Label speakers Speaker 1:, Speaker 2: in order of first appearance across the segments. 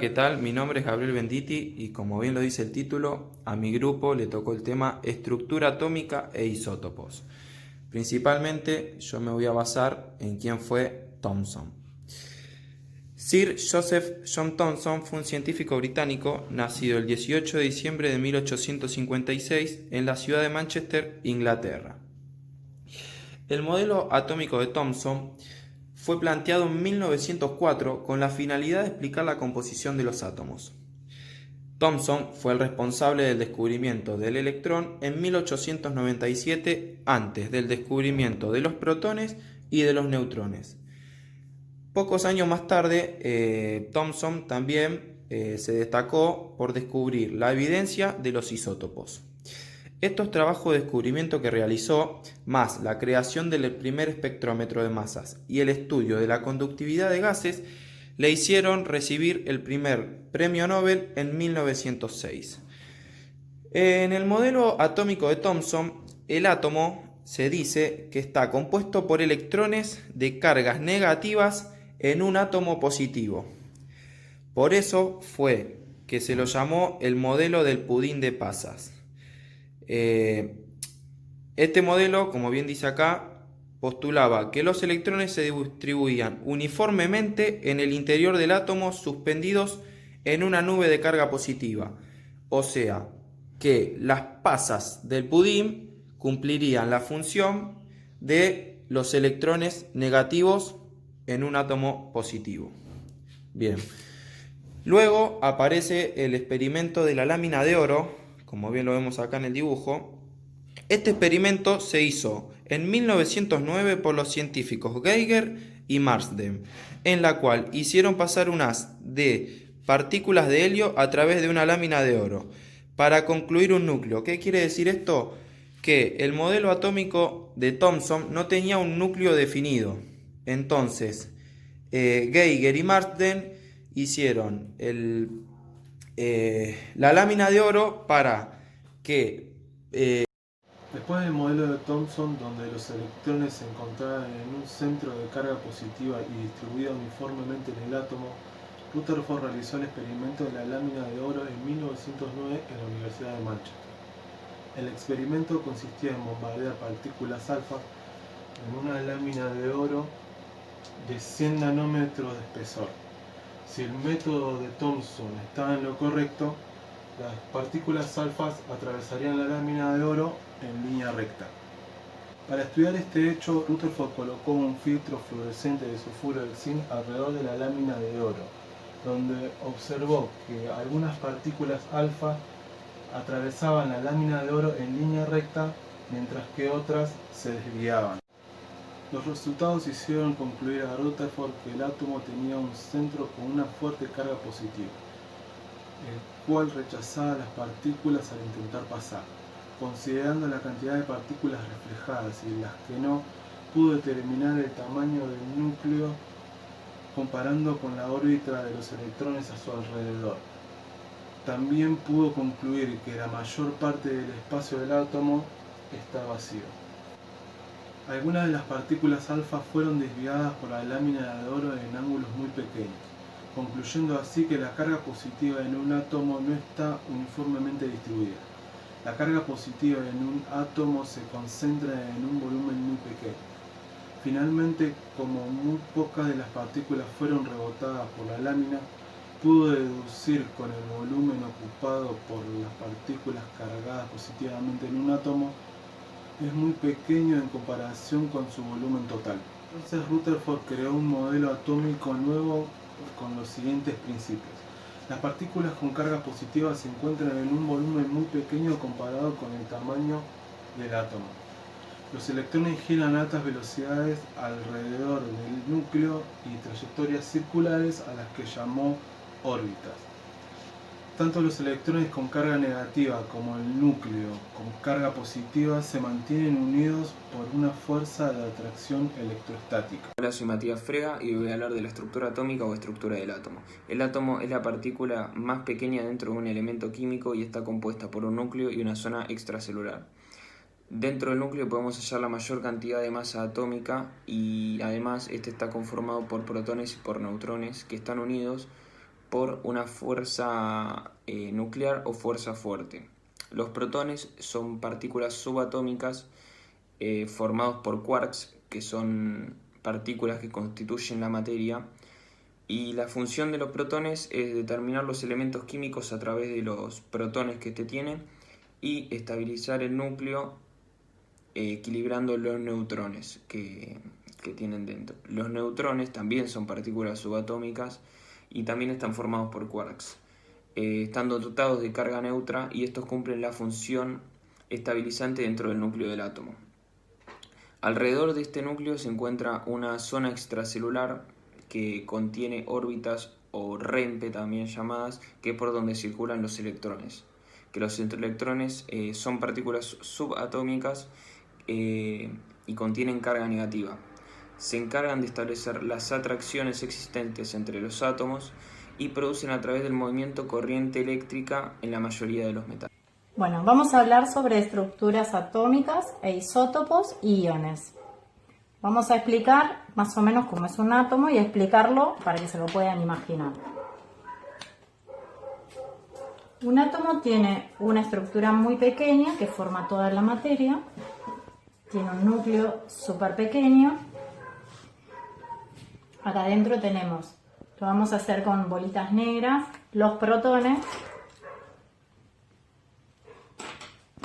Speaker 1: ¿Qué tal? Mi nombre es Gabriel Venditti y como bien lo dice el título, a mi grupo le tocó el tema estructura atómica e isótopos. Principalmente yo me voy a basar en quién fue Thomson. Sir Joseph John Thomson fue un científico británico nacido el 18 de diciembre de 1856 en la ciudad de Manchester, Inglaterra. El modelo atómico de Thomson fue planteado en 1904 con la finalidad de explicar la composición de los átomos. Thomson fue el responsable del descubrimiento del electrón en 1897 antes del descubrimiento de los protones y de los neutrones. Pocos años más tarde, Thomson también se destacó por descubrir la evidencia de los isótopos. Estos trabajos de descubrimiento que realizó, más la creación del primer espectrómetro de masas y el estudio de la conductividad de gases, le hicieron recibir el primer premio Nobel en 1906. En el modelo atómico de Thomson, el átomo se dice que está compuesto por electrones de cargas negativas en un átomo positivo. Por eso fue que se lo llamó el modelo del pudín de pasas. Este modelo, como bien dice acá, postulaba que los electrones se distribuían uniformemente en el interior del átomo suspendidos en una nube de carga positiva. O sea, que las pasas del pudín cumplirían la función de los electrones negativos en un átomo positivo. Bien. Luego aparece el experimento de la lámina de oro, como bien lo vemos acá en el dibujo. Este experimento se hizo en 1909 por los científicos Geiger y Marsden, en la cual hicieron pasar un haz de partículas de helio a través de una lámina de oro para concluir un núcleo. ¿Qué quiere decir esto? Que el modelo atómico de Thomson no tenía un núcleo definido. Entonces, Geiger y Marsden hicieron la lámina de oro para que
Speaker 2: Después del modelo de Thomson, donde los electrones se encontraban en un centro de carga positiva y distribuidos uniformemente en el átomo, Rutherford realizó el experimento de la lámina de oro en 1909 en la Universidad de Manchester. El experimento consistía en bombardear partículas alfa en una lámina de oro de 100 nanómetros de espesor. Si el método de Thomson estaba en lo correcto, las partículas alfas atravesarían la lámina de oro en línea recta. Para estudiar este hecho, Rutherford colocó un filtro fluorescente de sulfuro de zinc alrededor de la lámina de oro, donde observó que algunas partículas alfa atravesaban la lámina de oro en línea recta, mientras que otras se desviaban. Los resultados hicieron concluir a Rutherford que el átomo tenía un centro con una fuerte carga positiva, el cual rechazaba las partículas al intentar pasar. Considerando la cantidad de partículas reflejadas y las que no, pudo determinar el tamaño del núcleo comparando con la órbita de los electrones a su alrededor. También pudo concluir que la mayor parte del espacio del átomo está vacío. Algunas de las partículas alfa fueron desviadas por la lámina de oro en ángulos muy pequeños, concluyendo así que la carga positiva en un átomo no está uniformemente distribuida. La carga positiva en un átomo se concentra en un volumen muy pequeño. Finalmente, como muy pocas de las partículas fueron rebotadas por la lámina, pudo deducir con el volumen ocupado por las partículas cargadas positivamente en un átomo es muy pequeño en comparación con su volumen total. Entonces Rutherford creó un modelo atómico nuevo con los siguientes principios. Las partículas con carga positiva se encuentran en un volumen muy pequeño comparado con el tamaño del átomo. Los electrones giran a altas velocidades alrededor del núcleo y trayectorias circulares a las que llamó órbitas. Tanto los electrones con carga negativa como el núcleo con carga positiva se mantienen unidos por una fuerza de atracción electrostática.
Speaker 3: Hola, soy Matías Frega y voy a hablar de la estructura atómica o estructura del átomo. El átomo es la partícula más pequeña dentro de un elemento químico y está compuesta por un núcleo y una zona extracelular. Dentro del núcleo podemos hallar la mayor cantidad de masa atómica y además este está conformado por protones y por neutrones que están unidos por una fuerza nuclear o fuerza fuerte. Los protones son partículas subatómicas formados por quarks, que son partículas que constituyen la materia, y la función de los protones es determinar los elementos químicos a través de los protones que tienen y estabilizar el núcleo equilibrando los neutrones que tienen dentro. Los neutrones también son partículas subatómicas y también están formados por quarks, estando dotados de carga neutra, y estos cumplen la función estabilizante dentro del núcleo del átomo. Alrededor de este núcleo se encuentra una zona extracelular que contiene órbitas, o REMPE también llamadas, que es por donde circulan los electrones. Que los electrones son partículas subatómicas y contienen carga negativa. Se encargan de establecer las atracciones existentes entre los átomos y producen a través del movimiento corriente eléctrica en la mayoría de los metales.
Speaker 4: Bueno, vamos a hablar sobre estructuras atómicas e isótopos y iones. Vamos a explicar más o menos cómo es un átomo y explicarlo para que se lo puedan imaginar. Un átomo tiene una estructura muy pequeña que forma toda la materia, tiene un núcleo súper pequeño. Acá adentro tenemos, lo vamos a hacer con bolitas negras, los protones,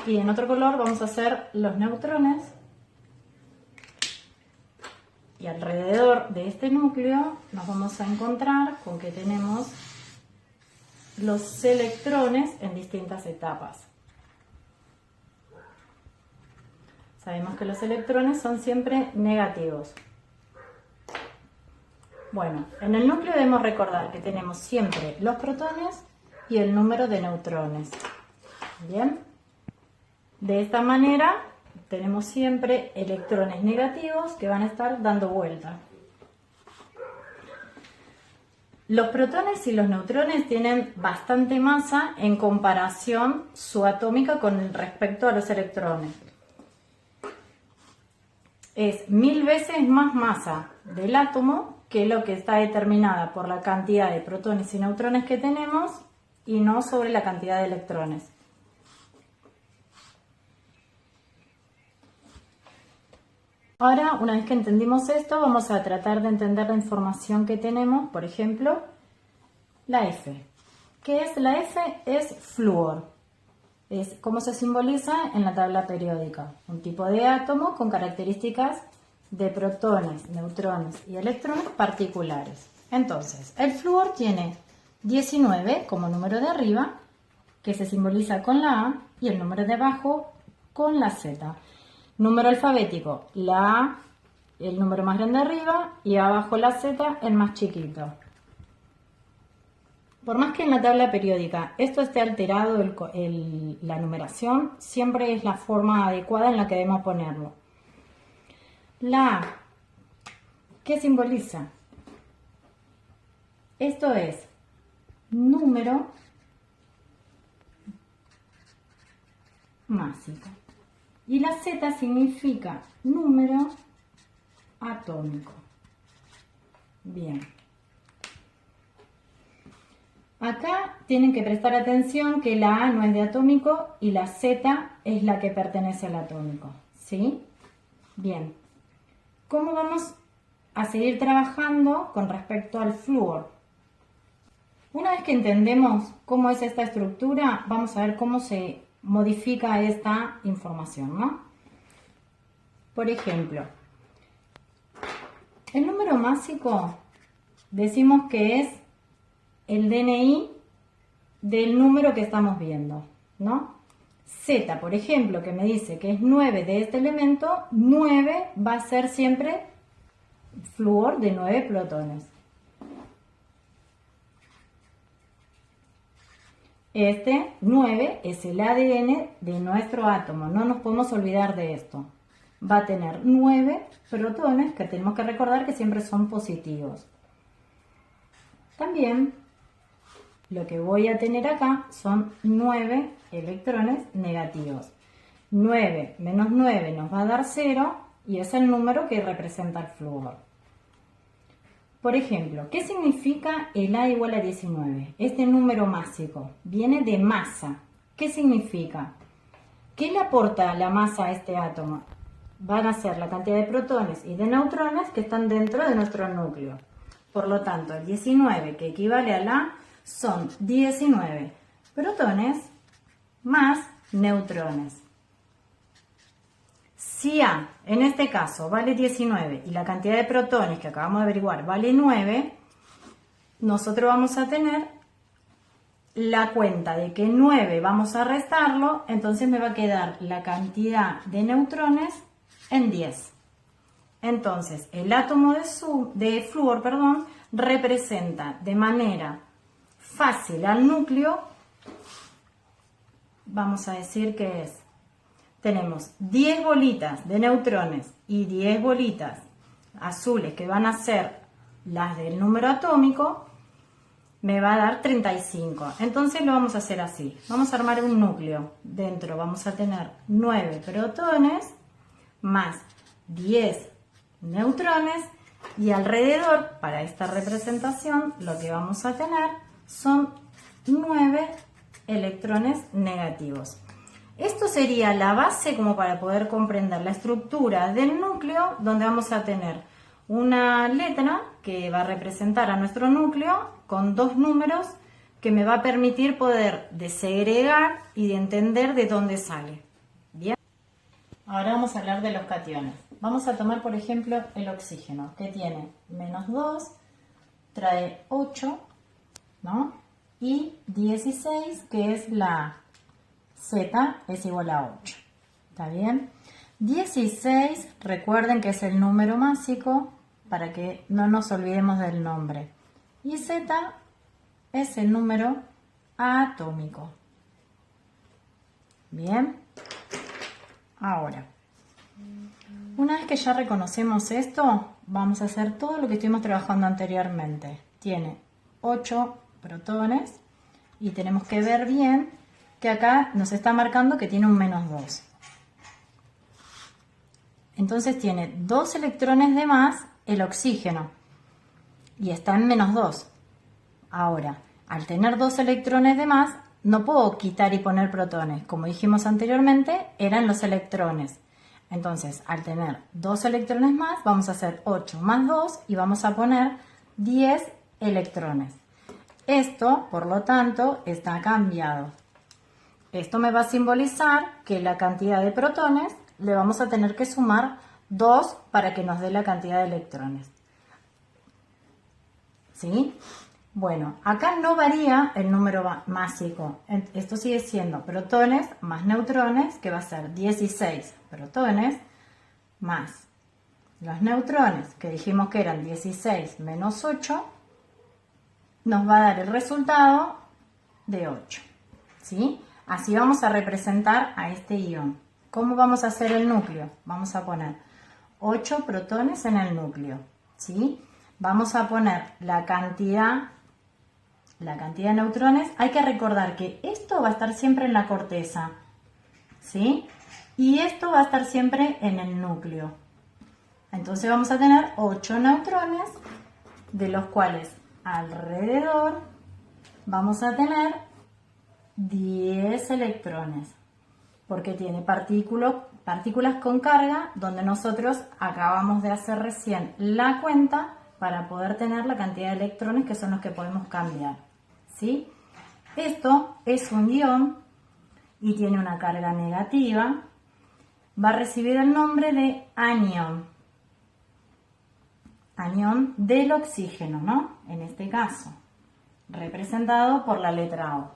Speaker 4: y en otro color vamos a hacer los neutrones. Y alrededor de este núcleo nos vamos a encontrar con que tenemos los electrones en distintas etapas. Sabemos que los electrones son siempre negativos. Bueno, en el núcleo debemos recordar que tenemos siempre los protones y el número de neutrones. Bien, de esta manera tenemos siempre electrones negativos que van a estar dando vuelta. Los protones y los neutrones tienen bastante masa en comparación subatómica con respecto a los electrones. Es 1000 veces más masa del átomo que lo que está determinada por la cantidad de protones y neutrones que tenemos y no sobre la cantidad de electrones. Ahora, una vez que entendimos esto, vamos a tratar de entender la información que tenemos. Por ejemplo, la F. ¿Qué es la F? Es flúor. Es como se simboliza en la tabla periódica. Un tipo de átomo con características de protones, neutrones y electrones particulares. Entonces, el flúor tiene 19 como número de arriba, que se simboliza con la A, y el número de abajo con la Z. Número alfabético, la A, el número más grande arriba, y abajo la Z, el más chiquito. Por más que en la tabla periódica esto esté alterado, la numeración, siempre es la forma adecuada en la que debemos ponerlo. La A, ¿qué simboliza? Esto es número másico. Y la Z significa número atómico. Bien. Acá tienen que prestar atención que la A no es de atómico y la Z es la que pertenece al atómico. ¿Sí? Bien. ¿Cómo vamos a seguir trabajando con respecto al flúor? Una vez que entendemos cómo es esta estructura, vamos a ver cómo se modifica esta información, ¿no? Por ejemplo, el número másico decimos que es el DNI del número que estamos viendo, ¿no? Z, por ejemplo, que me dice que es 9 de este elemento, 9 va a ser siempre flúor de 9 protones. Este 9 es el ADN de nuestro átomo, no nos podemos olvidar de esto. Va a tener 9 protones que tenemos que recordar que siempre son positivos. También lo que voy a tener acá son 9 electrones negativos. 9 menos 9 nos va a dar 0 y es el número que representa el flúor. Por ejemplo, ¿qué significa el A igual a 19? Este número másico viene de masa. ¿Qué significa? ¿Qué le aporta la masa a este átomo? Van a ser la cantidad de protones y de neutrones que están dentro de nuestro núcleo. Por lo tanto, el 19, que equivale a la, son 19 protones más neutrones. Si A, en este caso, vale 19 y la cantidad de protones que acabamos de averiguar vale 9, nosotros vamos a tener la cuenta de que 9 vamos a restarlo, entonces me va a quedar la cantidad de neutrones en 10. Entonces, el átomo de flúor, representa de manera fácil al núcleo. Vamos a decir que tenemos 10 bolitas de neutrones y 10 bolitas azules que van a ser las del número atómico, me va a dar 35. Entonces lo vamos a hacer así. Vamos a armar un núcleo. Dentro vamos a tener 9 protones más 10 neutrones y alrededor, para esta representación, lo que vamos a tener son 9 electrones negativos. Esto sería la base como para poder comprender la estructura del núcleo, donde vamos a tener una letra que va a representar a nuestro núcleo con dos números que me va a permitir poder desegregar y de entender de dónde sale. Bien. Ahora vamos a hablar de los cationes. Vamos a tomar, por ejemplo, el oxígeno, que tiene -2, trae 8, ¿no? Y 16, que es la Z, es igual a 8. ¿Está bien? 16, recuerden que es el número másico, para que no nos olvidemos del nombre. Y Z es el número atómico. Bien. Ahora, una vez que ya reconocemos esto, vamos a hacer todo lo que estuvimos trabajando anteriormente. Tiene 8 protones y tenemos que ver bien que acá nos está marcando que tiene un -2. Entonces tiene 2 electrones de más el oxígeno y está en -2. Ahora, al tener 2 electrones de más, no puedo quitar y poner protones. Como dijimos anteriormente, eran los electrones. Entonces, al tener 2 electrones más, vamos a hacer 8 más 2 y vamos a poner 10 electrones. Esto, por lo tanto, está cambiado. Esto me va a simbolizar que la cantidad de protones le vamos a tener que sumar 2 para que nos dé la cantidad de electrones. ¿Sí? Bueno, acá no varía el número másico. Esto sigue siendo protones más neutrones, que va a ser 16 protones, más los neutrones, que dijimos que eran 16 menos 8, nos va a dar el resultado de 8. ¿Sí? Así vamos a representar a este ion. ¿Cómo vamos a hacer el núcleo? Vamos a poner 8 protones en el núcleo. ¿Sí? Vamos a poner la cantidad de neutrones. Hay que recordar que esto va a estar siempre en la corteza. ¿Sí? Y esto va a estar siempre en el núcleo. Entonces vamos a tener 8 neutrones, de los cuales alrededor vamos a tener 10 electrones, porque tiene partículas con carga, donde nosotros acabamos de hacer recién la cuenta para poder tener la cantidad de electrones que son los que podemos cambiar. ¿Sí? Esto es un ion y tiene una carga negativa. Va a recibir el nombre de anión. Anión del oxígeno, ¿no? En este caso, representado por la letra O.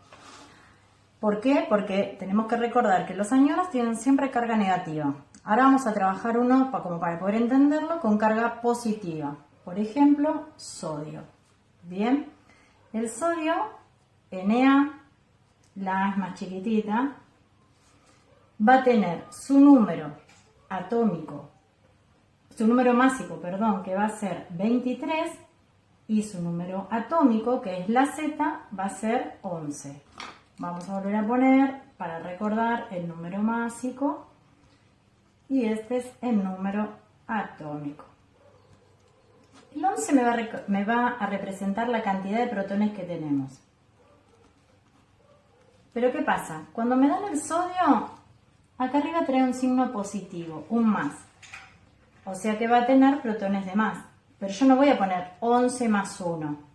Speaker 4: ¿Por qué? Porque tenemos que recordar que los aniones tienen siempre carga negativa. Ahora vamos a trabajar uno, como para poder entenderlo, con carga positiva. Por ejemplo, sodio. Bien, el sodio, Na, la A es más chiquitita, va a tener su número atómico, su número másico, que va a ser 23, y su número atómico, que es la Z, va a ser 11. Vamos a volver a poner, para recordar, el número másico, y este es el número atómico. El 11 me va a representar la cantidad de protones que tenemos. Pero ¿qué pasa? Cuando me dan el sodio, acá arriba trae un signo positivo, un más. O sea que va a tener protones de más. Pero yo no voy a poner 11 más 1.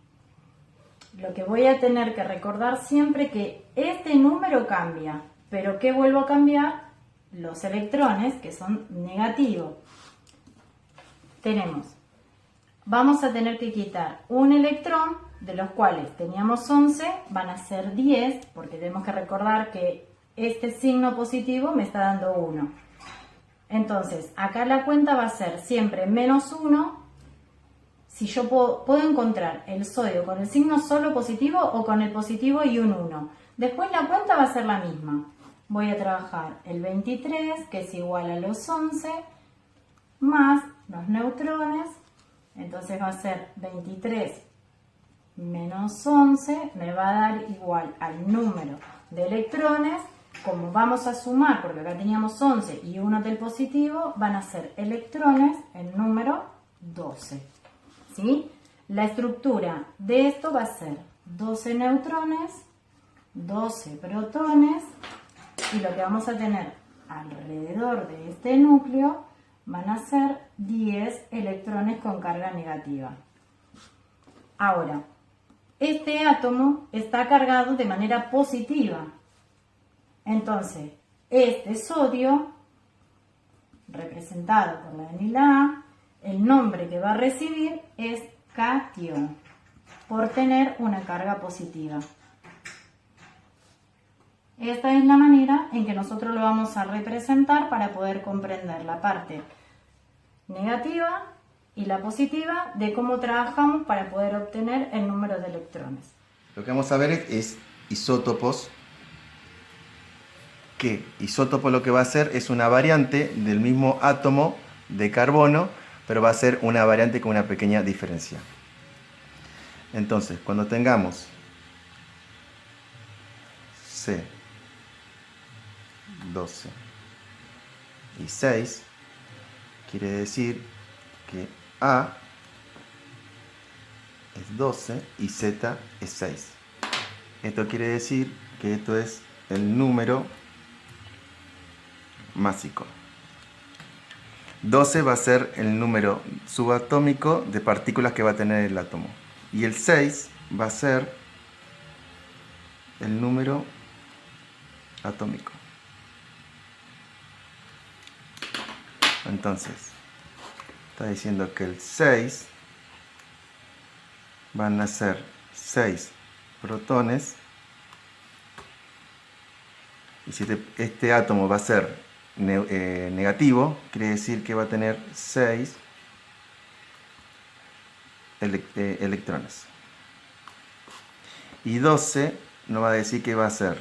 Speaker 4: Lo que voy a tener que recordar siempre que este número cambia. Pero ¿qué vuelvo a cambiar? Los electrones, que son negativos. Vamos a tener que quitar un electrón, de los cuales teníamos 11, van a ser 10, porque tenemos que recordar que este signo positivo me está dando 1. Entonces, acá la cuenta va a ser siempre menos 1. Si yo puedo encontrar el sodio con el signo solo positivo o con el positivo y un 1. Después la cuenta va a ser la misma. Voy a trabajar el 23, que es igual a los 11, más los neutrones. Entonces va a ser 23 menos 11, me va a dar igual al número de electrones. Como vamos a sumar, porque acá teníamos 11 y 1 del positivo, van a ser electrones el número 12. ¿Sí? La estructura de esto va a ser 12 neutrones, 12 protones, y lo que vamos a tener alrededor de este núcleo van a ser 10 electrones con carga negativa. Ahora, este átomo está cargado de manera positiva. Entonces, este sodio, representado por la anila A, el nombre que va a recibir es catión, por tener una carga positiva. Esta es la manera en que nosotros lo vamos a representar para poder comprender la parte negativa y la positiva de cómo trabajamos para poder obtener el número de electrones.
Speaker 5: Lo que vamos a ver es isótopos. Que isótopo lo que va a hacer es una variante del mismo átomo de carbono, pero va a ser una variante con una pequeña diferencia. Entonces, cuando tengamos C, 12 y 6, quiere decir que A es 12 y Z es 6. Esto quiere decir que esto es el número másico. 12 va a ser el número subatómico de partículas que va a tener el átomo. Y el 6 va a ser el número atómico. Entonces, está diciendo que el 6 van a ser 6 protones. Y si este átomo va a ser negativo, quiere decir que va a tener 6 electrones. Y 12 nos va a decir que va a ser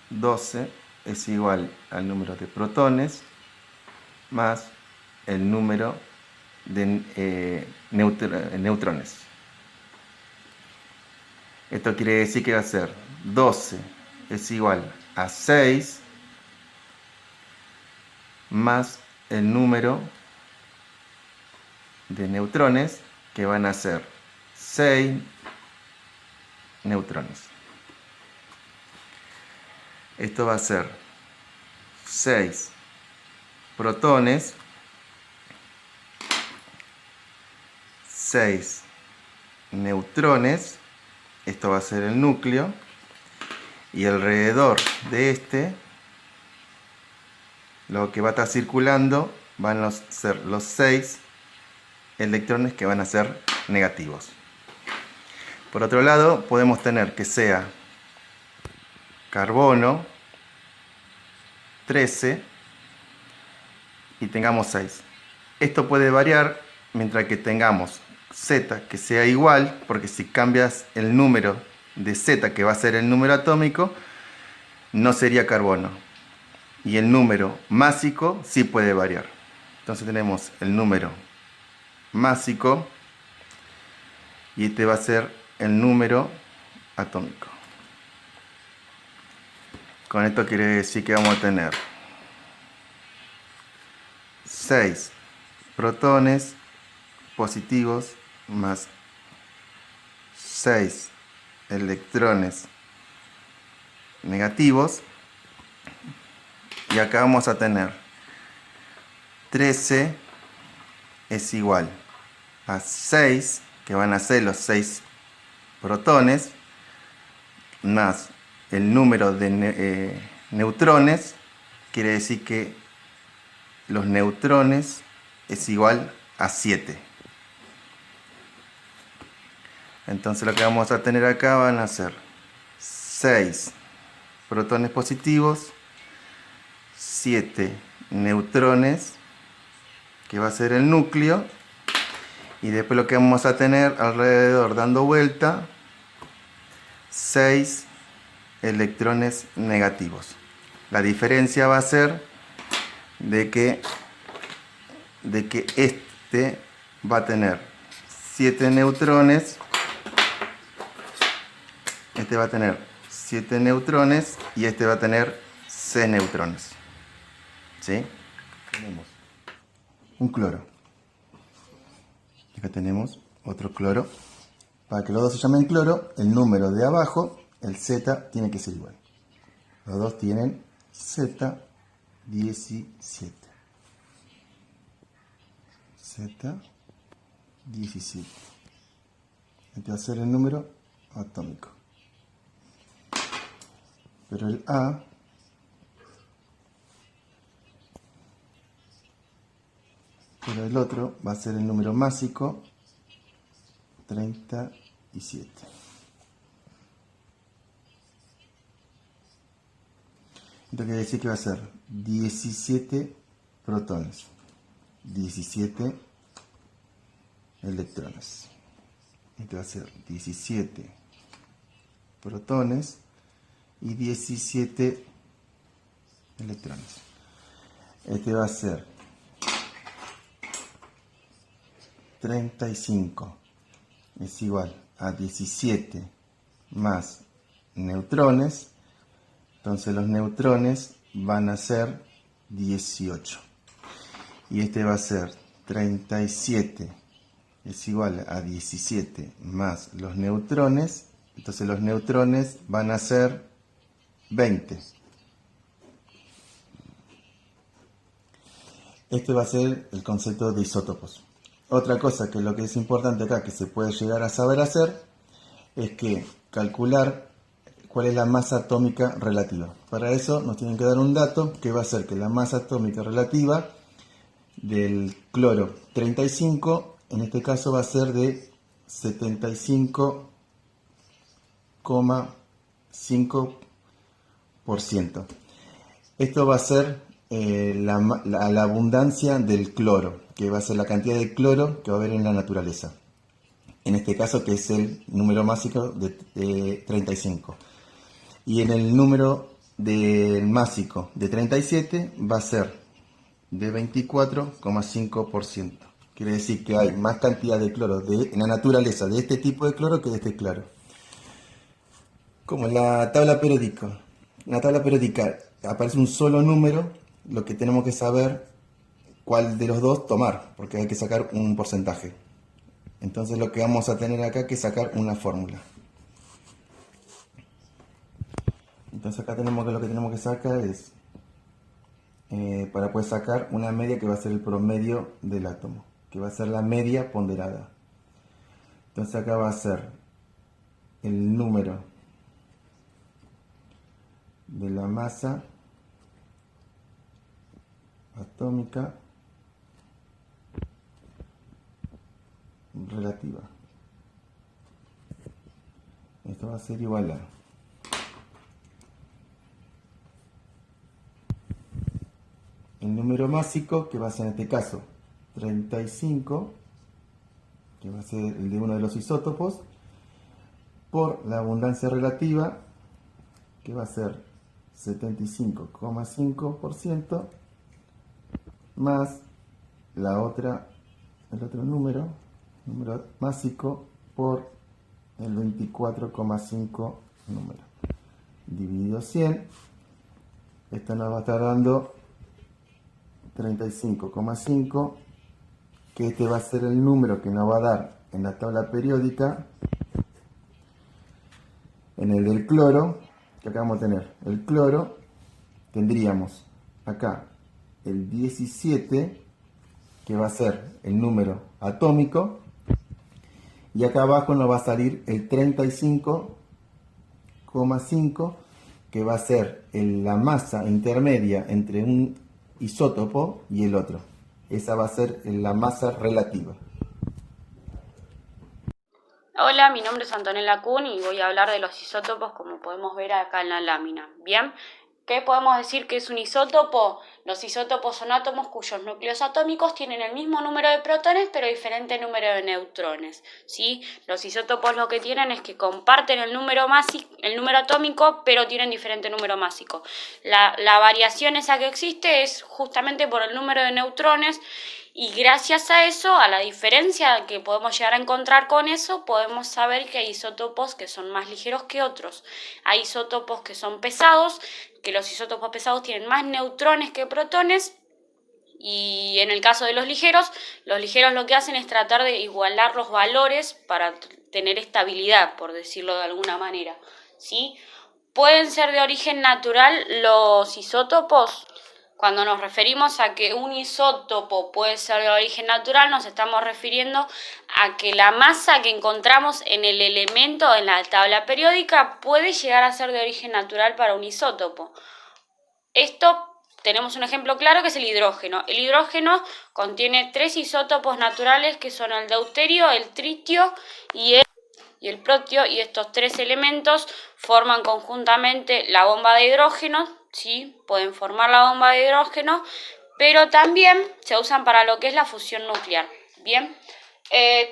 Speaker 5: 12 es igual al número de protones más el número de neutrones. Esto quiere decir que va a ser 12 es igual a 6 más el número de neutrones, que van a ser 6 neutrones. Esto va a ser 6 protones, 6 neutrones, esto va a ser el núcleo, y alrededor de este, lo que va a estar circulando van a ser los 6 electrones que van a ser negativos. Por otro lado, podemos tener que sea carbono 13 y tengamos 6. Esto puede variar mientras que tengamos Z que sea igual, porque si cambias el número de Z, que va a ser el número atómico, no sería carbono. Y el número másico sí puede variar. Entonces tenemos el número másico y este va a ser el número atómico. Con esto quiere decir que vamos a tener 6 protones positivos más 6 electrones negativos. Y acá vamos a tener 13 es igual a 6, que van a ser los 6 protones, más el número de neutrones. Quiere decir que los neutrones es igual a 7. Entonces lo que vamos a tener acá van a ser 6 protones positivos, 7 neutrones, que va a ser el núcleo, y después lo que vamos a tener alrededor dando vuelta, 6 electrones negativos. La diferencia va a ser de que este va a tener 7 neutrones, este va a tener 7 neutrones y este va a tener 6 neutrones. ¿Sí? Tenemos un cloro. Acá tenemos otro cloro. Para que los dos se llamen cloro, el número de abajo, el Z, tiene que ser igual. Los dos tienen Z17. Z17. Este va a ser el número atómico. Pero el A pero el otro va a ser el número másico 37. Esto quiere decir que va a ser 17 protones, 17 electrones. Este va a ser 17 protones y 17 electrones. Este va a ser 35 es igual a 17 más neutrones. Entonces los neutrones van a ser 18. Y este va a ser 37 es igual a 17 más los neutrones. Entonces los neutrones van a ser 20. Este va a ser el concepto de isótopos. Otra cosa que lo que es importante acá, que se puede llegar a saber hacer, es que calcular cuál es la masa atómica relativa. Para eso nos tienen que dar un dato que va a ser que la masa atómica relativa del cloro 35, en este caso va a ser de 75,5%. Esto va a ser la abundancia del cloro, que va a ser la cantidad de cloro que va a haber en la naturaleza. En este caso, que es el número másico de 35. Y en el número del másico de 37 va a ser de 24,5%. Quiere decir que hay más cantidad de cloro en la naturaleza de este tipo de cloro que de este cloro. Como en la tabla periódica. En la tabla periódica aparece un solo número, lo que tenemos que saber cuál de los dos tomar, porque hay que sacar un porcentaje. Entonces lo que vamos a tener acá es que sacar una fórmula. Entonces acá tenemos que lo que tenemos que sacar es, para poder sacar una media que va a ser el promedio del átomo, que va a ser la media ponderada. Entonces acá va a ser el número de la masa atómica relativa. Esto va a ser igual a el número másico, que va a ser en este caso 35, que va a ser el de uno de los isótopos, por la abundancia relativa, que va a ser 75,5%, más el otro número másico por el 24,5 número. Dividido 100, esto nos va a estar dando 35,5, que este va a ser el número que nos va a dar en la tabla periódica, en el del cloro, que acá vamos a tener el cloro, tendríamos acá el 17, que va a ser el número atómico, y acá abajo nos va a salir el 35,5, que va a ser la masa intermedia entre un isótopo y el otro. Esa va a ser la masa relativa.
Speaker 6: Hola, mi nombre es Antonella Kuhn y voy a hablar de los isótopos como podemos ver acá en la lámina. Bien, ¿qué podemos decir que es un isótopo? Los isótopos son átomos cuyos núcleos atómicos tienen el mismo número de protones pero diferente número de neutrones, ¿sí? Los isótopos lo que tienen es que comparten el número atómico pero tienen diferente número másico. La variación esa que existe es justamente por el número de neutrones. Y gracias a eso, a la diferencia que podemos llegar a encontrar con eso, podemos saber que hay isótopos que son más ligeros que otros. Hay isótopos que son pesados, que los isótopos pesados tienen más neutrones que protones. Y en el caso de los ligeros lo que hacen es tratar de igualar los valores para tener estabilidad, por decirlo de alguna manera, ¿sí? ¿Pueden ser de origen natural los isótopos? Cuando nos referimos a que un isótopo puede ser de origen natural, nos estamos refiriendo a que la masa que encontramos en el elemento en la tabla periódica puede llegar a ser de origen natural para un isótopo. Esto tenemos un ejemplo claro que es el hidrógeno. El hidrógeno contiene 3 isótopos naturales que son el deuterio, el tritio y el protio, y estos 3 elementos forman conjuntamente la bomba de hidrógeno, ¿sí? Pueden formar la bomba de hidrógeno, pero también se usan para lo que es la fusión nuclear. Bien,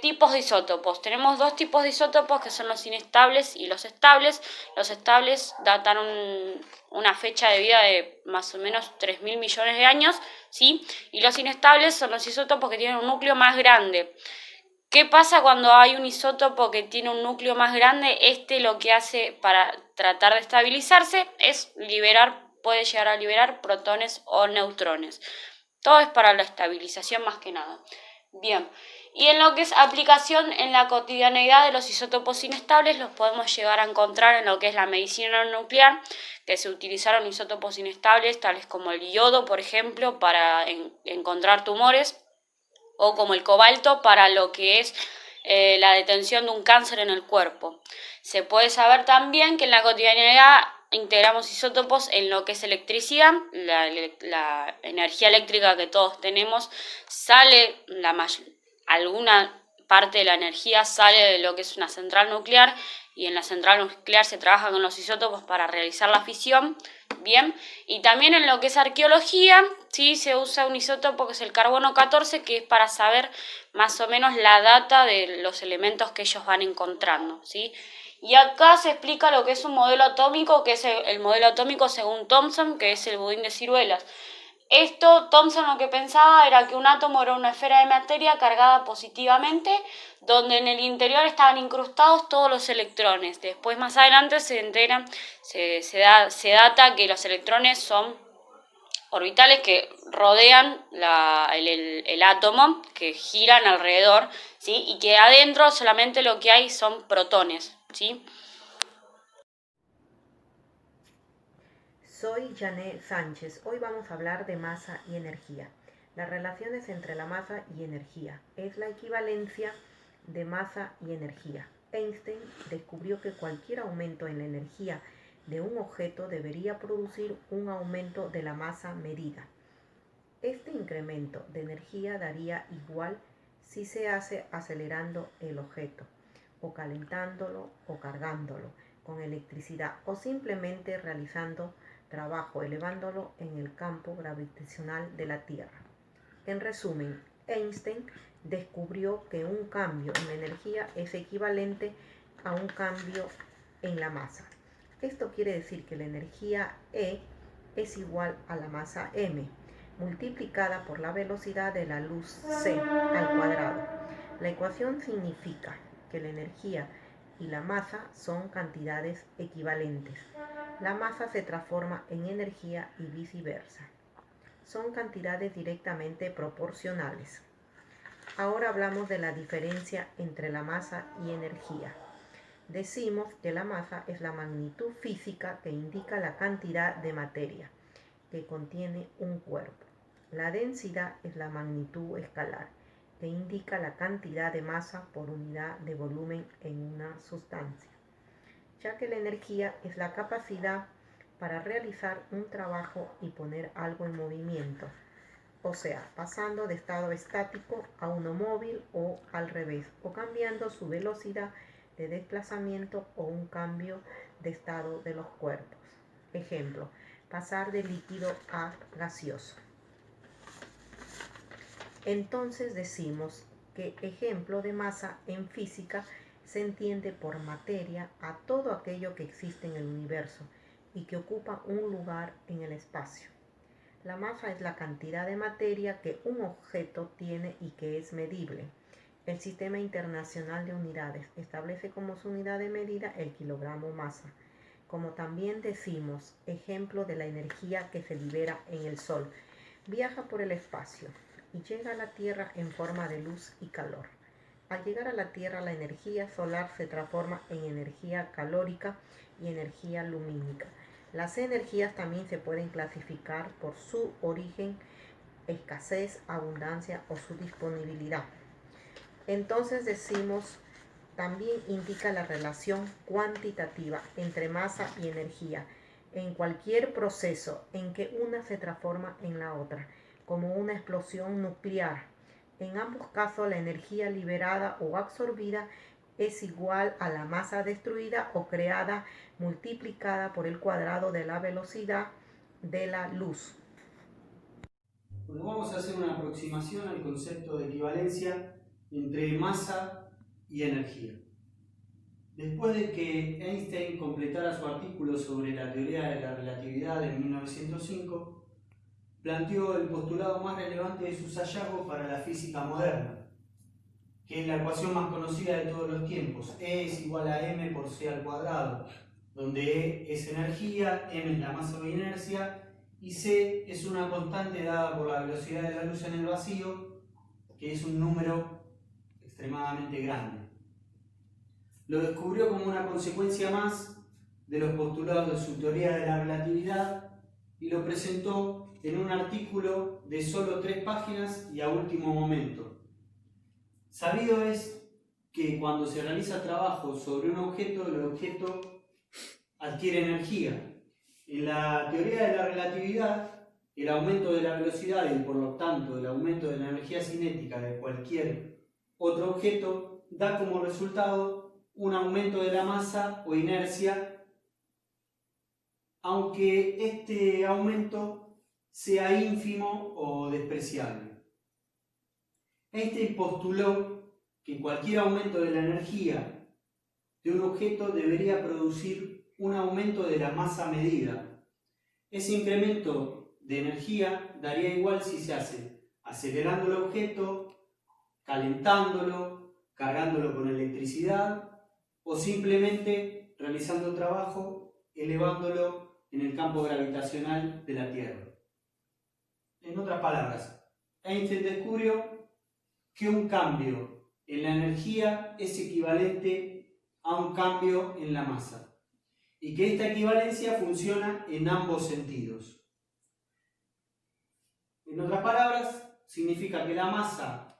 Speaker 6: tipos de isótopos. Tenemos 2 tipos de isótopos que son los inestables y los estables. Los estables datan una fecha de vida de más o menos 3.000 millones de años, ¿sí? Y los inestables son los isótopos que tienen un núcleo más grande. ¿Qué pasa cuando hay un isótopo que tiene un núcleo más grande? Lo que hace para tratar de estabilizarse es puede llegar a liberar protones o neutrones. Todo es para la estabilización más que nada. Bien, y en lo que es aplicación en la cotidianeidad de los isótopos inestables, los podemos llegar a encontrar en lo que es la medicina nuclear, que se utilizaron isótopos inestables, tales como el yodo, por ejemplo, para encontrar tumores, o como el cobalto para lo que es la detención de un cáncer en el cuerpo. Se puede saber también que en la cotidianidad integramos isótopos en lo que es electricidad, la energía eléctrica que todos tenemos, alguna parte de la energía sale de lo que es una central nuclear, y en la central nuclear se trabaja con los isótopos para realizar la fisión. Bien, y también en lo que es arqueología, ¿sí? Se usa un isótopo que es el carbono 14, que es para saber más o menos la data de los elementos que ellos van encontrando, ¿sí? Y acá se explica lo que es un modelo atómico, que es el modelo atómico según Thomson, que es el budín de ciruelas. Thomson lo que pensaba era que un átomo era una esfera de materia cargada positivamente, donde en el interior estaban incrustados todos los electrones. Después, más adelante, se data que los electrones son orbitales que rodean el átomo, que giran alrededor, ¿sí? Y que adentro solamente lo que hay son protones, ¿sí?
Speaker 7: Soy Janet Sánchez. Hoy vamos a hablar de masa y energía. Las relaciones entre la masa y energía es la equivalencia de masa y energía. Einstein descubrió que cualquier aumento en la energía de un objeto debería producir un aumento de la masa medida. Este incremento de energía daría igual si se hace acelerando el objeto, o calentándolo o cargándolo con electricidad, o simplemente realizando trabajo elevándolo en el campo gravitacional de la Tierra. En resumen, Einstein descubrió que un cambio en la energía es equivalente a un cambio en la masa. Esto quiere decir que la energía E es igual a la masa m multiplicada por la velocidad de la luz c al cuadrado. La ecuación significa que la energía y la masa son cantidades equivalentes. La masa se transforma en energía y viceversa. Son cantidades directamente proporcionales. Ahora hablamos de la diferencia entre la masa y energía. Decimos que la masa es la magnitud física que indica la cantidad de materia que contiene un cuerpo. La densidad es la magnitud escalar, que indica la cantidad de masa por unidad de volumen en una sustancia, ya que la energía es la capacidad para realizar un trabajo y poner algo en movimiento, o sea, pasando de estado estático a uno móvil o al revés, o cambiando su velocidad de desplazamiento o un cambio de estado de los cuerpos. Ejemplo, pasar de líquido a gaseoso. Entonces decimos que ejemplo de masa en física se entiende por materia a todo aquello que existe en el universo y que ocupa un lugar en el espacio. La masa es la cantidad de materia que un objeto tiene y que es medible. El Sistema Internacional de Unidades establece como su unidad de medida el kilogramo masa. Como también decimos, ejemplo de la energía que se libera en el Sol. Viaja por el espacio y llega a la Tierra en forma de luz y calor. Al llegar a la Tierra, la energía solar se transforma en energía calórica y energía lumínica. Las energías también se pueden clasificar por su origen, escasez, abundancia o su disponibilidad. Entonces decimos, también indica la relación cuantitativa entre masa y energía en cualquier proceso en que una se transforma en la otra, como una explosión nuclear. En ambos casos, la energía liberada o absorbida es igual a la masa destruida o creada multiplicada por el cuadrado de la velocidad de la luz.
Speaker 8: Bueno, vamos a hacer una aproximación al concepto de equivalencia entre masa y energía. Después de que Einstein completara su artículo sobre la teoría de la relatividad en 1905, planteó el postulado más relevante de sus hallazgos para la física moderna, que es la ecuación más conocida de todos los tiempos, E es igual a m por c al cuadrado, donde E es energía, m es la masa o inercia, y c es una constante dada por la velocidad de la luz en el vacío, que es un número extremadamente grande. Lo descubrió como una consecuencia más de los postulados de su teoría de la relatividad y lo presentó en un artículo de solo 3 páginas y a último momento. Sabido es que cuando se realiza trabajo sobre un objeto, el objeto adquiere energía. En la teoría de la relatividad, el aumento de la velocidad y por lo tanto el aumento de la energía cinética de cualquier otro objeto da como resultado un aumento de la masa o inercia, aunque este aumento sea ínfimo o despreciable. Einstein postuló que cualquier aumento de la energía de un objeto debería producir un aumento de la masa medida. Ese incremento de energía daría igual si se hace acelerando el objeto, calentándolo, cargándolo con electricidad o simplemente realizando trabajo elevándolo en el campo gravitacional de la Tierra. En otras palabras, Einstein descubrió que un cambio en la energía es equivalente a un cambio en la masa y que esta equivalencia funciona en ambos sentidos. En otras palabras, significa que la masa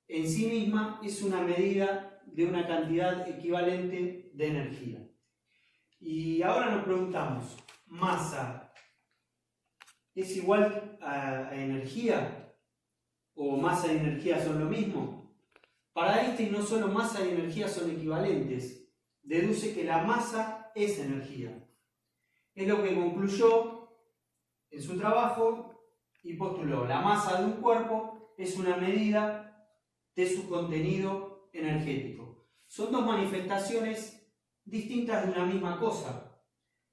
Speaker 8: en sí misma es una medida de una cantidad equivalente de energía. Y ahora nos preguntamos, ¿masa es igual a energía? ¿O masa y energía son lo mismo? Para Einstein no solo masa y energía son equivalentes, deduce que la masa es energía. Es lo que concluyó en su trabajo y postuló: la masa de un cuerpo es una medida de su contenido energético. Son dos manifestaciones distintas de una misma cosa.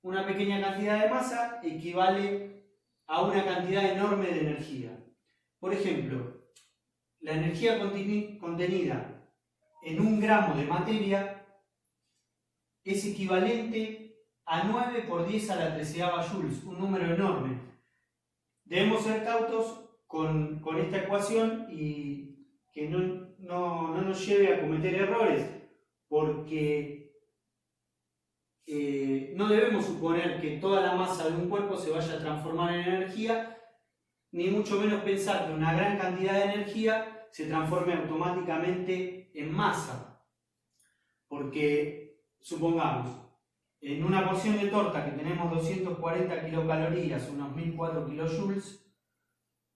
Speaker 8: Una pequeña cantidad de masa equivale a una cantidad enorme de energía. Por ejemplo, la energía contenida en 1 gramo de materia es equivalente a 9 por 10 a la 13ª joules, un número enorme. Debemos ser cautos con esta ecuación y que no nos lleve a cometer errores, porque no debemos suponer que toda la masa de un cuerpo se vaya a transformar en energía, ni mucho menos pensar que una gran cantidad de energía se transforme automáticamente en masa. Porque, supongamos, en una porción de torta que tenemos 240 kilocalorías, unos 1004 kilojoules,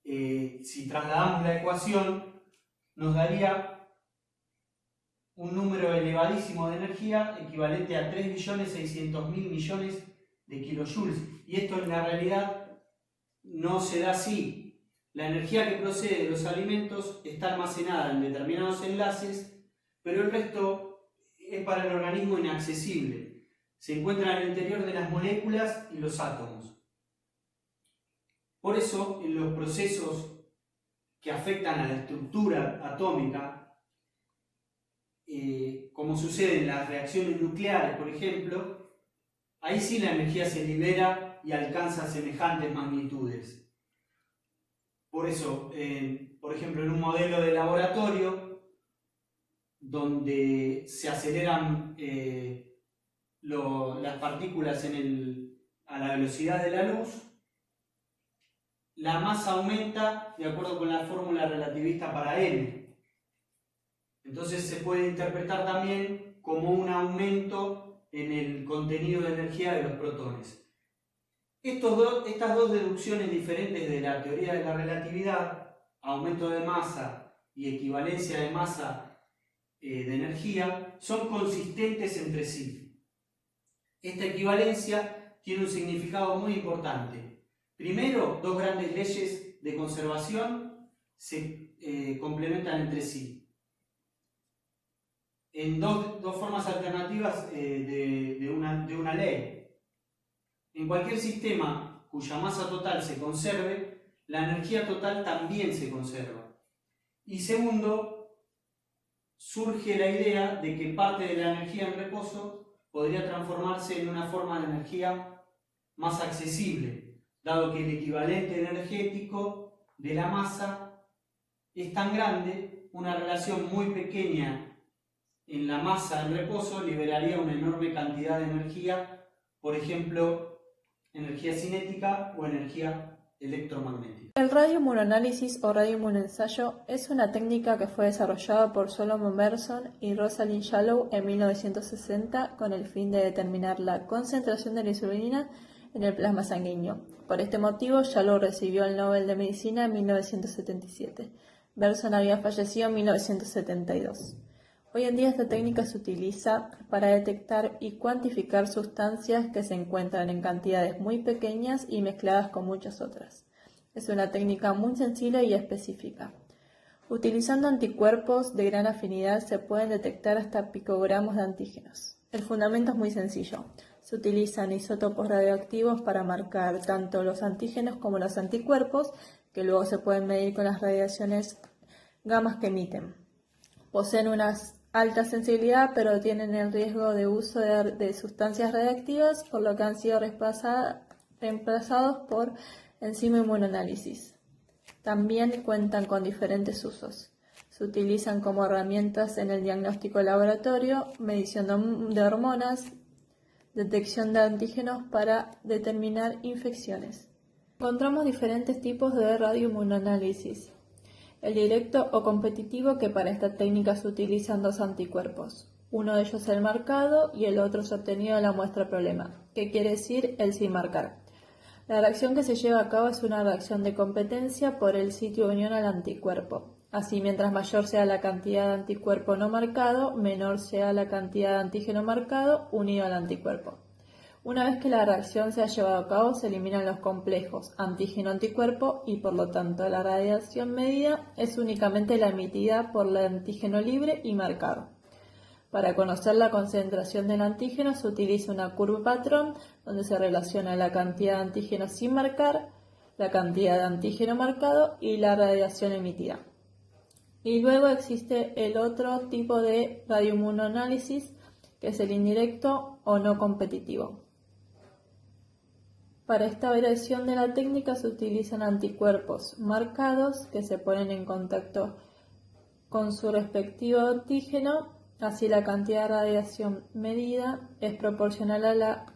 Speaker 8: si trasladamos la ecuación, nos daría un número elevadísimo de energía equivalente a 3.600.000 millones de kilojoules. Y esto en la realidad no se da así. La energía que procede de los alimentos está almacenada en determinados enlaces, pero el resto es para el organismo inaccesible. Se encuentra en el interior de las moléculas y los átomos. Por eso, en los procesos que afectan a la estructura atómica, como sucede en las reacciones nucleares, por ejemplo, ahí sí la energía se libera y alcanza semejantes magnitudes. Por eso, por ejemplo, en un modelo de laboratorio, donde se aceleran las partículas a la velocidad de la luz, la masa aumenta de acuerdo con la fórmula relativista para n. Entonces se puede interpretar también como un aumento en el contenido de energía de los protones. Estas dos deducciones diferentes de la teoría de la relatividad, aumento de masa y equivalencia de masa de energía, son consistentes entre sí. Esta equivalencia tiene un significado muy importante. Primero, dos grandes leyes de conservación se complementan entre sí. En dos formas alternativas de una ley. En cualquier sistema cuya masa total se conserve, la energía total también se conserva. Y segundo, surge la idea de que parte de la energía en reposo podría transformarse en una forma de energía más accesible, dado que el equivalente energético de la masa es tan grande, una relación muy pequeña en la masa en reposo liberaría una enorme cantidad de energía, por ejemplo, energía cinética o energía electromagnética.
Speaker 9: El radioimmunoanálisis o radioinmunoensayo es una técnica que fue desarrollada por Solomon Berson y Rosalind Shallow en 1960 con el fin de determinar la concentración de la insulina en el plasma sanguíneo. Por este motivo, Shallow recibió el Nobel de Medicina en 1977. Berson había fallecido en 1972. Hoy en día esta técnica se utiliza para detectar y cuantificar sustancias que se encuentran en cantidades muy pequeñas y mezcladas con muchas otras. Es una técnica muy sensible y específica. Utilizando anticuerpos de gran afinidad se pueden detectar hasta picogramos de antígenos. El fundamento es muy sencillo. Se utilizan isótopos radioactivos para marcar tanto los antígenos como los anticuerpos, que luego se pueden medir con las radiaciones gamas que emiten. Poseen una alta sensibilidad, pero tienen el riesgo de uso de sustancias radiactivas, por lo que han sido reemplazados por enzima inmunoanálisis. También cuentan con diferentes usos. Se utilizan como herramientas en el diagnóstico laboratorio, medición de hormonas, detección de antígenos para determinar infecciones. Encontramos diferentes tipos de radioinmunoanálisis. El directo o competitivo, que para esta técnica se utilizan dos anticuerpos. Uno de ellos es el marcado y el otro es obtenido de la muestra problema, que quiere decir el sin marcar. La reacción que se lleva a cabo es una reacción de competencia por el sitio de unión al anticuerpo. Así, mientras mayor sea la cantidad de anticuerpo no marcado, menor sea la cantidad de antígeno marcado unido al anticuerpo. Una vez que la reacción se ha llevado a cabo, se eliminan los complejos antígeno-anticuerpo y por lo tanto la radiación medida es únicamente la emitida por el antígeno libre y marcado. Para conocer la concentración del antígeno se utiliza una curva patrón donde se relaciona la cantidad de antígeno sin marcar, la cantidad de antígeno marcado y la radiación emitida. Y luego existe el otro tipo de radioinmunoanálisis, que es el indirecto o no competitivo. Para esta variación de la técnica se utilizan anticuerpos marcados que se ponen en contacto con su respectivo oxígeno, así la cantidad de radiación medida es proporcional a la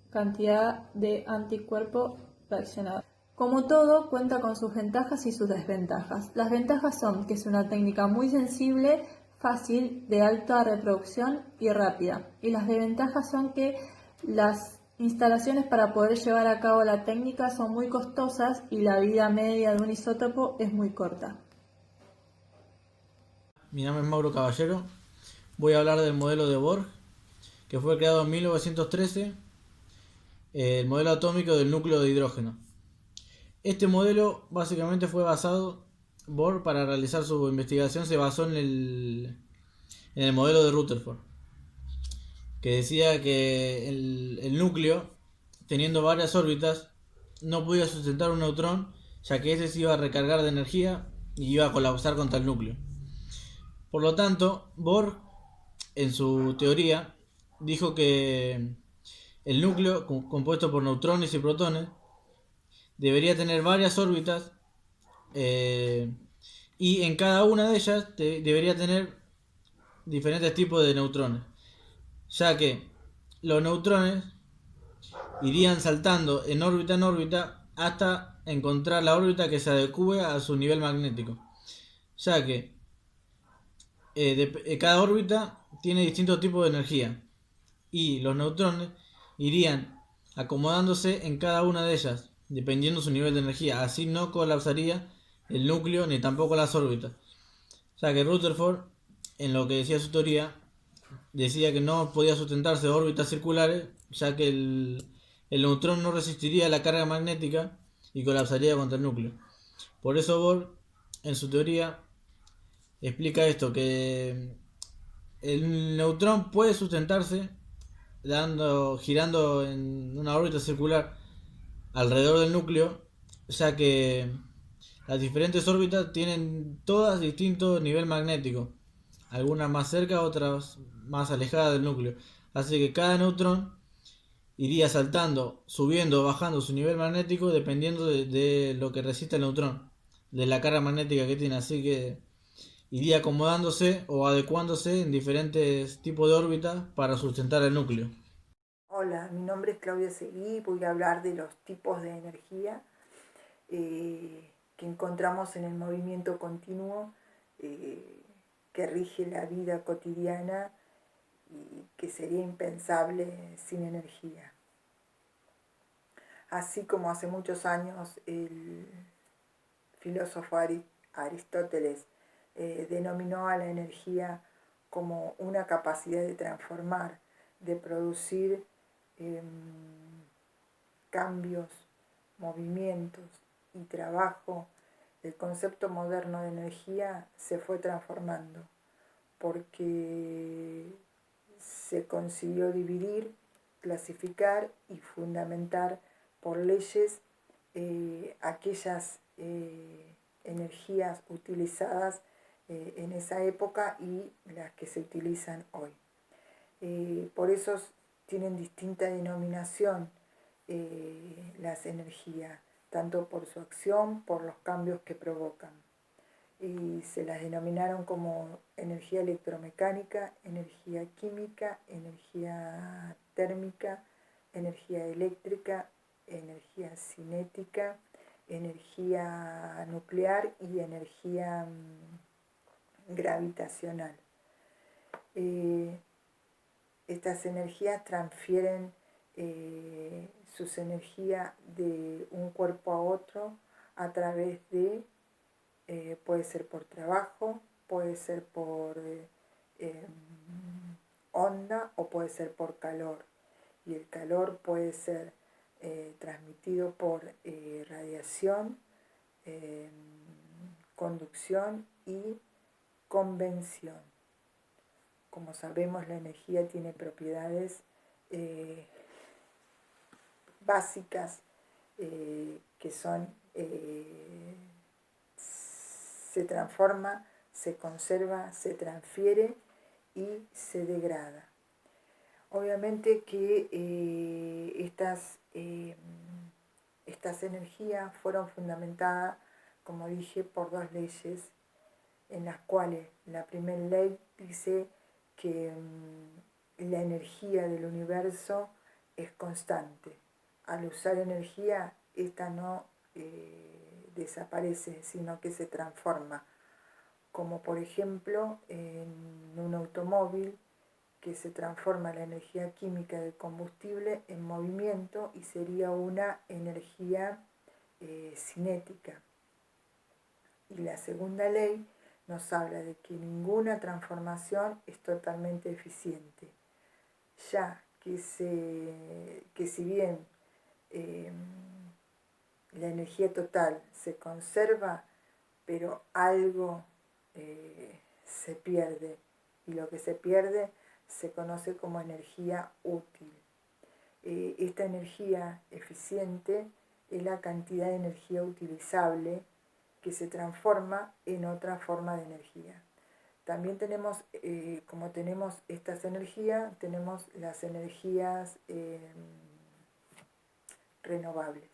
Speaker 9: cantidad de anticuerpo reaccionado. Como todo, cuenta con sus ventajas y sus desventajas. Las ventajas son que es una técnica muy sensible, fácil, de alta reproducción y rápida. Y las desventajas son que las instalaciones para poder llevar a cabo la técnica son muy costosas y la vida media de un isótopo es muy corta.
Speaker 10: Mi nombre es Mauro Caballero. Voy a hablar del modelo de Bohr, que fue creado en 1913, el modelo atómico del núcleo de hidrógeno. Este modelo básicamente fue basado, Bohr para realizar su investigación se basó en el modelo de Rutherford, que decía que el núcleo, teniendo varias órbitas, no podía sustentar un neutrón, ya que ese se iba a recargar de energía y iba a colapsar contra el núcleo. Por lo tanto, Bohr, en su teoría, dijo que el núcleo, compuesto por neutrones y protones, debería tener varias órbitas y en cada una de ellas debería tener diferentes tipos de neutrones, ya que los neutrones irían saltando en órbita hasta encontrar la órbita que se adecue a su nivel magnético, ya que cada órbita tiene distintos tipos de energía y los neutrones irían acomodándose en cada una de ellas dependiendo su nivel de energía, así no colapsaría el núcleo ni tampoco las órbitas, ya que Rutherford, en lo que decía su teoría, decía que no podía sustentarse órbitas circulares, ya que el neutrón no resistiría la carga magnética y colapsaría contra el núcleo. Por eso Bohr, en su teoría, explica esto, que el neutrón puede sustentarse girando en una órbita circular alrededor del núcleo, ya que las diferentes órbitas tienen todas distinto nivel magnético, algunas más cerca, otras más alejadas del núcleo, así que cada neutrón iría saltando, subiendo o bajando su nivel magnético dependiendo de lo que resiste el neutrón, de la carga magnética que tiene, así que iría acomodándose o adecuándose en diferentes tipos de órbitas para sustentar el núcleo.
Speaker 11: Hola, mi nombre es Claudia Seguí, voy a hablar de los tipos de energía que encontramos en el movimiento continuo que rige la vida cotidiana y que sería impensable sin energía. Así como hace muchos años el filósofo Aristóteles denominó a la energía como una capacidad de transformar, de producir cambios, movimientos y trabajo, el concepto moderno de energía se fue transformando porque se consiguió dividir, clasificar y fundamentar por leyes aquellas energías utilizadas en esa época y las que se utilizan hoy. Por eso tienen distinta denominación las energías, tanto por su acción, por los cambios que provocan. Y se las denominaron como energía electromecánica, energía química, energía térmica, energía eléctrica, energía cinética, energía nuclear y energía gravitacional. Estas energías transfieren sus energías de un cuerpo a otro a través de, puede ser por trabajo, puede ser por onda o puede ser por calor. Y el calor puede ser transmitido por radiación, conducción y convención. Como sabemos, la energía tiene propiedades básicas que son se transforma, se conserva, se transfiere y se degrada. Obviamente que estas energías fueron fundamentadas, como dije, por dos leyes en las cuales la primera ley dice que la energía del universo es constante. Al usar energía, esta no desaparece, sino que se transforma. Como por ejemplo en un automóvil, que se transforma la energía química del combustible en movimiento y sería una energía cinética. Y la segunda ley nos habla de que ninguna transformación es totalmente eficiente, ya que si bien la energía total se conserva, pero algo se pierde, y lo que se pierde se conoce como energía útil. Esta energía eficiente es la cantidad de energía utilizable que se transforma en otra forma de energía. También tenemos, como tenemos estas energías, tenemos las energías renovables.